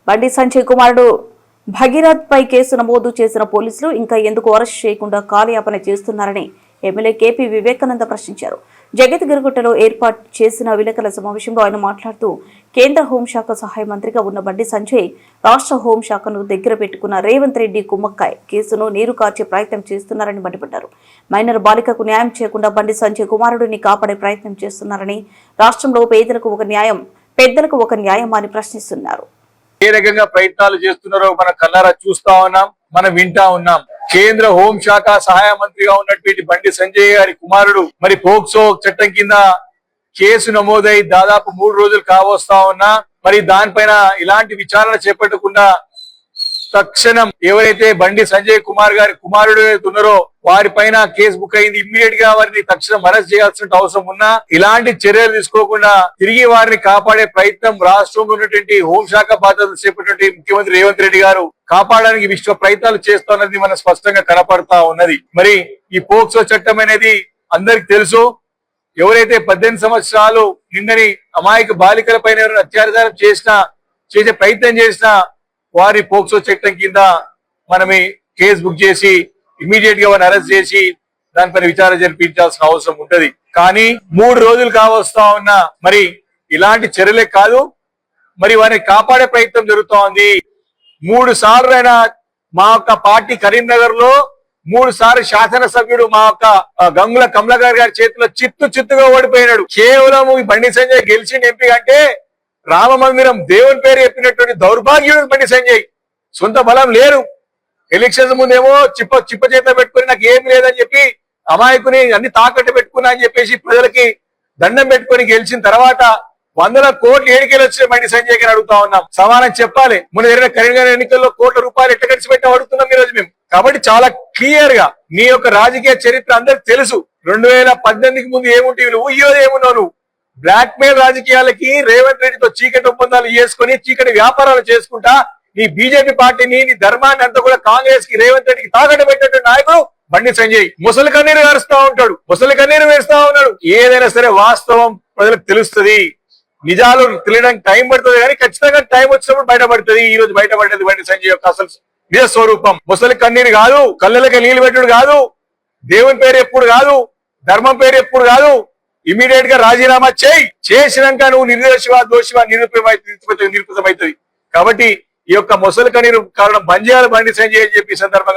బండి సంజయ్ కుమారుడు భగీరథ్ పై కేసు నమోదు చేసిన పోలీసులు ఇంకా ఎందుకు అరెస్ట్ చేయకుండా కాలయాపన చేస్తున్నారని ఎమ్మెల్యే కేపీ వివేకానంద ప్రశ్నించారు. జగద్గిరిగుట్టలో ఏర్పాటు చేసిన విలేకరుల సమావేశంలో ఆయన మాట్లాడుతూ కేంద్ర హోంశాఖ సహాయ మంత్రిగా ఉన్న బండి సంజయ్ రాష్ట్ర హోంశాఖను దగ్గర పెట్టుకున్న రేవంత్ రెడ్డి కుమ్మక్కాయ్ కేసును నీరు కార్చే ప్రయత్నం చేస్తున్నారని మండిపడ్డారు. మైనర్ బాలికకు న్యాయం చేయకుండా బండి సంజయ్ కుమారుడిని కాపాడే ప్రయత్నం చేస్తున్నారని, రాష్ట్రంలో పేదలకు ఒక న్యాయం, పెద్దలకు ఒక న్యాయం అని ప్రశ్నిస్తున్నారు. ఏ రకంగా ప్రయత్నాలు చేస్తున్నారో మనం కళ్ళారా చూస్తా ఉన్నాం, మనం వింటా ఉన్నాం. కేంద్ర హోంశాఖ సహాయ మంత్రిగా ఉన్నటువంటి బండి సంజయ్ గారి కుమారుడు మరి పోక్సో చట్టం కింద కేసు నమోదై దాదాపు 3 రోజులు కావస్తా ఉన్నా మరి దానిపైన ఇలాంటి విచారణ చేపట్టకుండా తక్షణం ఎవరైతే బండి సంజయ్ కుమార్ గారి కుమారుడు ఉన్నారో వారిపైన కేసు బుక్ అయింది. ఇమ్మీడియట్ గా వారిని తక్షణం అరెస్ట్ చేయాల్సిన అవసరం ఉన్నా ఇలాంటి చర్యలు తీసుకోకుండా తిరిగి వారిని కాపాడే ప్రయత్నం రాష్ట్రంలో ఉన్నటువంటి హోంశాఖ బాధ్యతలు చేపట్టినటువంటి ముఖ్యమంత్రి రేవంత్ రెడ్డి గారు కాపాడడానికి విశ్వ ప్రయత్నాలు చేస్తున్నది మన స్పష్టంగా కనపడతా ఉన్నది. మరి ఈ పోక్సో చట్టం అనేది అందరికి తెలుసు. ఎవరైతే 18 సంవత్సరాలు నిండని అమాయక బాలికల పైన అత్యాచారం చేసే ప్రయత్నం చేసినా వారి పోక్సో చట్టం కింద మనమే కేసు బుక్ చేసి ఇమీడియట్ గా వారిని అరెస్ట్ చేసి దానిపైన విచారణ జరిపించాల్సిన అవసరం ఉంటది. కానీ 3 రోజులు కావస్తా ఉన్నా మరి ఇలాంటి చర్యలే కాదు, మరి వారిని కాపాడే ప్రయత్నం జరుగుతూ ఉంది. 3 సార్లు అయినా మా యొక్క పార్టీ కరీంనగర్ లో 3 సార్లు శాసనసభ్యుడు మా యొక్క గంగుల కమలాకర్ గారి చేతిలో చిత్తుగా ఓడిపోయినాడు. కేవలం ఈ బండి సంజయ్ గెలిచిన ఎంపీ అంటే రామ మందిరం దేవుని పేరు చెప్పినటువంటి దౌర్భాగ్యుడు బండి సంజయ్. సొంత బలం లేరు. ఎలక్షన్స్ ముందేమో చిప్ప చేతిలో పెట్టుకుని నాకు ఏమి లేదని చెప్పి అమాయకుని అన్ని తాకట్టు పెట్టుకున్నా అని చెప్పేసి ప్రజలకి దండం పెట్టుకుని గెలిచిన తర్వాత 100 కోట్లు ఏడికెళ్ళి వచ్చిన బండి సంజయ్ గారిని అడుగుతా ఉన్నాం. సమానం చెప్పాలి. మొన్న జరిగిన కరీంనగర్ ఎన్నికల్లో కోట్ల రూపాయలు ఎట్లా ఖర్చు పెట్టినా అడుగుతున్నాం ఈ రోజు మేము. కాబట్టి చాలా క్లియర్ గా నీ యొక్క రాజకీయ చరిత్ర అందరికి తెలుసు. 2018కి ముందు ఏముంటే నువ్వు ఈ రోజు ఏమున్నావు నువ్వు? బ్లాక్ మెయిల్ రాజకీయాలకి రేవంత్ రెడ్డితో చీకటి ఒప్పందాలు చేసుకుని చీకటి వ్యాపారాలు చేసుకుంటా నీ బీజేపీ పార్టీని నీ ధర్మాన్ని అంతా కూడా కాంగ్రెస్ కి రేవంత్ రెడ్డికి తాకట్టు పెట్టినటువంటి నాయకుడు బండి సంజయ్. ముసలి కన్నీరు వేరుస్తా ఉంటాడు, ముసలి కన్నీరు వేస్తా ఉన్నాడు. ఏదైనా సరే వాస్తవం ప్రజలకు తెలుస్తుంది. నిజాలు తెలియడానికి టైం పడుతుంది కానీ ఖచ్చితంగా టైం వచ్చినప్పుడు బయటపడుతుంది. ఈ రోజు బయటపడ్డది బండి సంజయ్ యొక్క అసలు నిజ స్వరూపం. ముసలి కన్నీరు కాదు, కళ్ళకి నీళ్లు పెట్టుడు కాదు, దేవుని పేరు ఎప్పుడు కాదు, ధర్మం పేరు ఎప్పుడు కాదు. ఇమీడియట్ గా రాజీనామా చేసినాక నువ్వు నిర్దోషివా దోషివా నిరూపితమవుతుంది. కాబట్టి ఈ యొక్క ముసలి కన్నీరు కారణం బంద్ చేయాలి బండి సంజయ్ అని చెప్పి సందర్భంగా